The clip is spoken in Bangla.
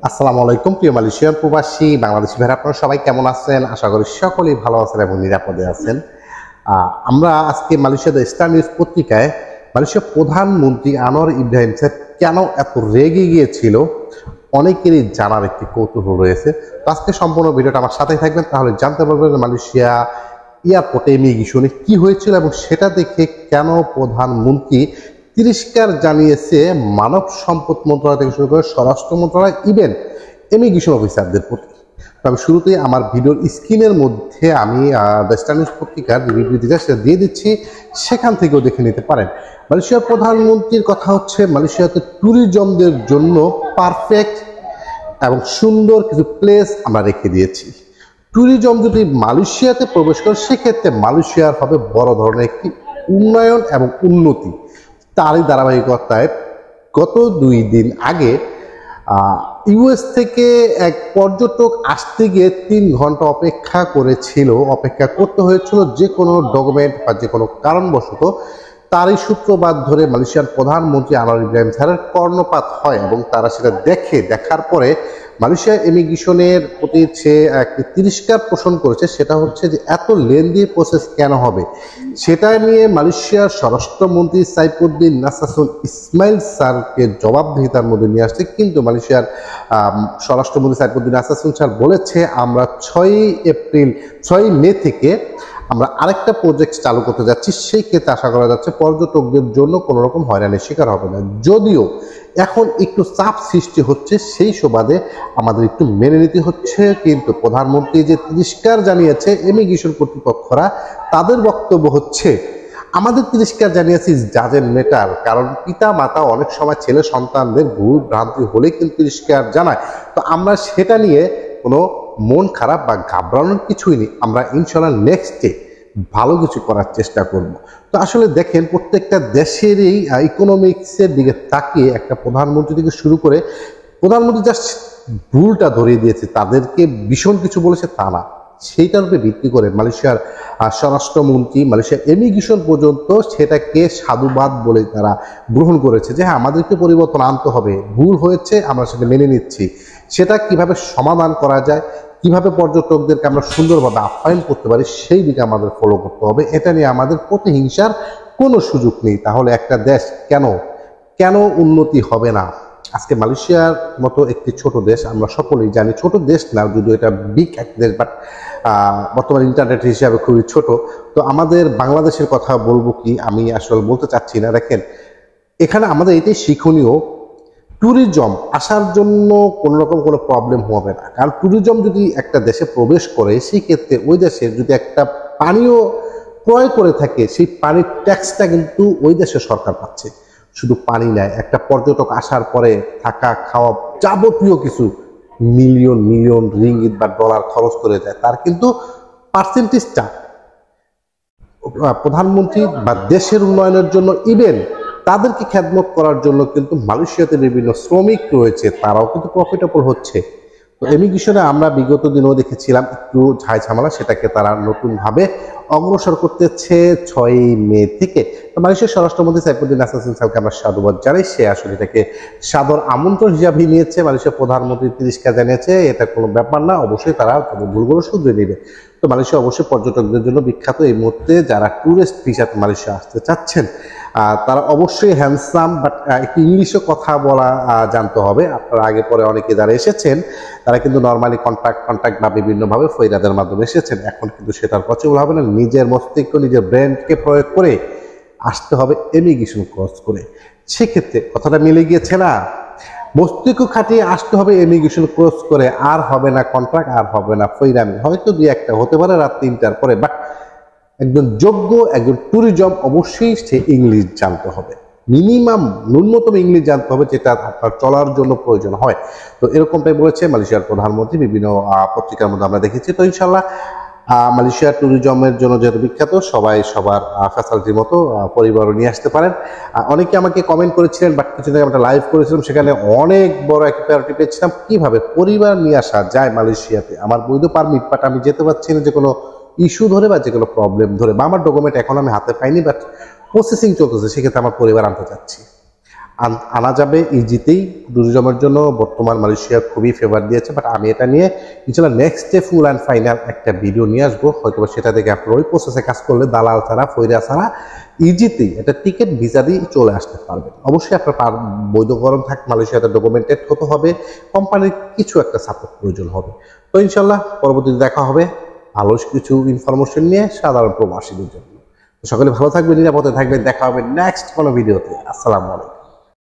আসসালামু আলাইকুম প্রিয় মালয়েশিয়ান প্রবাসী বাংলাদেশি ভাইরা, আপনারা সবাই কেমন আছেন? আশা করি সকলেই ভালো আছেন এবং নিরাপদে আছেন। আমরা আজকে মালয়েশিয়া দ্য স্টার নিউজ পত্রিকায় মালয়েশিয়ার প্রধানমন্ত্রী আনোয়ার ইব্রাহিম স্যার কেন এত রেগে গিয়েছিল অনেকেরই জানার একটি কৌতূহল রয়েছে। তো আজকে সম্পূর্ণ ভিডিওটা আমার সাথেই থাকবেন, তাহলে জানতে পারবেন মালয়েশিয়া এয়ারপোর্টে ইমিগ্রেশনে কি হয়েছিল এবং সেটা দেখে কেন প্রধানমন্ত্রী তিরস্কার জানিয়েছে মানব সম্পদ মন্ত্রণালয় থেকে শুরু করে স্বরাষ্ট্র মন্ত্রণালয়, ইভেন ইমিগ্রেশন অফিসারদের প্রতি। আমি শুরুতেই আমার ভিডিওর স্ক্রিনের মধ্যে আমি দ্য স্টার নিউজ পত্রিকার বিবৃতিটা সেটা দিয়ে দিচ্ছি, সেখান থেকেও দেখে নিতে পারেন। মালয়েশিয়ার প্রধানমন্ত্রীর কথা হচ্ছে, মালয়েশিয়াতে ট্যুরিজমদের জন্য পারফেক্ট এবং সুন্দর কিছু প্লেস আমরা রেখে দিয়েছি। ট্যুরিজম যদি মালয়েশিয়াতে প্রবেশ করে সেক্ষেত্রে মালয়েশিয়ার হবে বড় ধরনের একটি উন্নয়ন এবং উন্নতি। তারই ধারাবাহিকতায় গত 2 দিন আগে ইউএস থেকে এক পর্যটক আসতে গিয়ে 3 ঘন্টা অপেক্ষা করতে হয়েছিল যে কোনো ডকুমেন্ট বা যে কোনো কারণবশত। তারই সূত্রপাত ধরে মালয়েশিয়ার প্রধানমন্ত্রী আনোয়ার ইব্রাহিম স্যারের কর্ণপাত হয় এবং তারা সেটা দেখার পরে মালয়েশিয়া ইমিগ্রেশনের প্রতি সে একটি তিরস্কার পোষণ করেছে। সেটা হচ্ছে যে এত লেন্দি প্রসেস কেন হবে, সেটা নিয়ে মালয়েশিয়ার স্বরাষ্ট্রমন্ত্রী সাইফুদ্দিন নাসাসুন ইসমাইল স্যারকে জবাবদিহিতার মধ্যে নিয়ে আসছে। কিন্তু মালয়েশিয়ার স্বরাষ্ট্রমন্ত্রী সাইফুদ্দিন নাসাসুন স্যার বলেছে, আমরা 6 মে থেকে আমরা আরেকটা প্রজেক্ট চালু করতে যাচ্ছি, সেই ক্ষেত্রে আশা করা যাচ্ছে পর্যটকদের জন্য কোনো রকম হয়রানির শিকার হবে না। যদিও এখন একটু চাপ সৃষ্টি হচ্ছে, সেই সুবাদে আমাদের একটু মেনে নিতে হচ্ছে। কিন্তু প্রধানমন্ত্রী যে তিরস্কার জানিয়েছে ইমিগ্রেশন কর্তৃপক্ষরা, তাদের বক্তব্য হচ্ছে আমাদের তিরস্কার জানিয়েছি ডাজেন্ট ম্যাটার, কারণ পিতা মাতা অনেক সময় ছেলে সন্তানদের ভুল ভ্রান্তি হলে কিন্তু তিরস্কার জানায়। তো আমরা সেটা নিয়ে কোনো মন খারাপ বা ঘাবড়ানোর কিছুই নেই, আমরা ইনশাল্লাহ নেক্সটে ভালো কিছু করার চেষ্টা করব। তো আসলে দেখেন, প্রত্যেকটা দেশেরই ইকোনমিক্সের দিকে তাকিয়ে একটা প্রধানমন্ত্রী থেকে শুরু করে প্রধানমন্ত্রী জাস্ট ভুলটা ধরিয়ে দিয়েছে, তাদেরকে ভীষণ কিছু বলেছে তা না। সেইটার উপরে ভিত্তি করে মালয়েশিয়ার স্বরাষ্ট্রমন্ত্রী, মালয়েশিয়ার ইমিগ্রেশন পর্যন্ত সেটাকে সাধুবাদ বলে তারা গ্রহণ করেছে যে হ্যাঁ, আমাদেরকে পরিবর্তন আনতে হবে, ভুল হয়েছে আমরা সেটা মেনে নিচ্ছি। সেটা কিভাবে সমাধান করা যায়, কিভাবে পর্যটকদেরকে আমরা সুন্দরভাবে আপ্যায়ন করতে পারি, সেই দিকে আমাদের ফলো করতে হবে। এটা নিয়ে আমাদের প্রতিহিংসার কোনো সুযোগ নেই। তাহলে একটা দেশ কেন উন্নতি হবে না? আজকে মালয়েশিয়ার মতো একটি ছোট দেশ, আমরা সকলেই জানি ছোট দেশ না, যদিও এটা বিগ এক দেশ, বাট বর্তমান ইন্টারনেট হিসাবে খুবই ছোট। তো আমাদের বাংলাদেশের কথা বলবো কি, আমি আসলে বলতে চাচ্ছি না। দেখেন, এখানে আমাদের এটাই শিক্ষণীয়, ট্যুরিজম আসার জন্য কোনো রকম কোনো প্রবলেম হবে না। কারণ ট্যুরিজম যদি একটা দেশে প্রবেশ করে, সেই ক্ষেত্রে ওই দেশের যদি একটা পানীয় ক্রয় করে থাকে, সেই পানির ট্যাক্সটা কিন্তু ওই দেশের সরকার পাচ্ছে। শুধু পানি নেয়, একটা পর্যটক আসার পরে থাকা খাওয়া যাবতীয় কিছু মিলিয়ন রিঙ্গিত বা ডলার খরচ করে যায়, তার কিন্তু পার্সেন্টেজটা প্রধানমন্ত্রী বা দেশের উন্নয়নের জন্য, ইভেন তাদেরকে খেদমত করার জন্য কিন্তু মালয়েশিয়াতে বিভিন্ন শ্রমিক রয়েছে, তারাও কিন্তু প্রফিটেবল হচ্ছে। তো ইমিগ্রেশনে আমরা বিগত দিনেও দেখেছিলাম একটু ঝামেলা, সেটাকে তারা নতুনভাবে অগ্রসর করতেছে 6 মে থেকে। তো মালয়েশিয়ার স্বরাষ্ট্রমন্ত্রী সাইফুদ্দিন নাসাসুন স্যারকে আমরা সাধুবাদ জানাই। সে আসলে এটাকে সাদর আমন্ত্রণ হিসাবে নিয়েছে। মালয়েশিয়ার প্রধানমন্ত্রী তিরস্কার জানিয়েছে, এটা কোনো ব্যাপার না, অবশ্যই তারা তাদের ভুলগুলো শুধরে নেবে। তো মালয়েশিয়া অবশ্যই পর্যটকদের জন্য বিখ্যাত। এই মুহূর্তে যারা ট্যুরিস্ট ভিসাতে মালয়েশিয়া আসতে চাচ্ছেন, তারা অবশ্যই হ্যান্ডসাম, বাট একটু ইংলিশে কথা বলা জানতে হবে। আপনারা আগে পরে অনেকে যারা এসেছেন, তারা কিন্তু নর্মালি কন্ট্যাক্ট বা বিভিন্নভাবে ফয়রাদের মাধ্যমে এসেছেন। এখন কিন্তু সেটার পসিবল হবে না। নিজের মস্তিষ্ক, নিজের ব্রেনকে প্রয়োগ করে আসতে হবে ইমিগ্রেশন ক্রস করে। সেক্ষেত্রে কথাটা মিলে গিয়েছে না, মস্তিষ্ক খাটিয়ে আসতে হবে ইমিগ্রেশন ক্রস করে। আর হবে না কন্ট্রাক্ট, আর হবে না ফয়রামি। হয়তো 2-1টা হতে পারে রাত 3টার পরে, বাট একজন যোগ্য একজন ট্যুরিজম অবশ্যই সে ইংলিশ জানতে হবে, মিনিমাম ন্যূনতম ইংলিশ জানতে হবে, যেটা আপনার চলার জন্য প্রয়োজন হয়। তো এরকমটাই বলেছে মালয়েশিয়ার প্রধানমন্ত্রী, বিভিন্ন পত্রিকার মধ্যে আমরা দেখেছি। তো ইনশাল্লাহ মালয়েশিয়ার ট্যুরিজমের জন্য যেহেতু বিখ্যাত, সবাই সবার ফ্যাসিলিটির মতো পরিবারও নিয়ে আসতে পারেন। অনেকে আমাকে কমেন্ট করেছিলেন, বাট কিছুদিন আগে আমরা লাইভ করেছিলাম, সেখানে অনেক বড় একটা প্রায়োরিটি পেয়েছিলাম কিভাবে পরিবার নিয়ে আসা যায় মালয়েশিয়াতে। আমার বৈধ পারমিট, বাট আমি যেতে পারছি না যে কোনো ইস্যু ধরে বা যে কোনো প্রবলেম ধরে, বা আমার ডকুমেন্ট এখন আমি হাতে পাইনি, বাট প্রসেসিং চলতেছে, সেক্ষেত্রে আমার পরিবার আনতে চাচ্ছি। আনা যাবে ইজিতেই। ট্যুরিজমের জন্য বর্তমান মালয়েশিয়া খুবই ফেভার দিয়েছে, বাট আমি এটা নিয়ে ইনশাল্লাহ নেক্সটে ফুল অ্যান্ড ফাইনাল একটা ভিডিও নিয়ে আসবো, হয়তো সেটা থেকে আপনার ওই প্রসেসে কাজ করলে দালাল ছাড়া ফয়রা ছাড়া ইজিতেই এটা টিকিট ভিসা দিয়ে চলে আসতে পারবেন। অবশ্যই আপনার বৈধকরণ থাক, মালয়েশিয়াতে ডকুমেন্টেড হতে হবে, কোম্পানির কিছু একটা সাপোর্ট প্রয়োজন হবে। তো ইনশাল্লাহ পরবর্তীতে দেখা হবে ভালো কিছু ইনফরমেশন নিয়ে সাধারণ প্রবাসীদের জন্য। সকলে ভালো থাকবেন, নিরাপদে থাকবেন, দেখা হবে নেক্সট কোনো ভিডিওতে। আসসালামু আলাইকুম।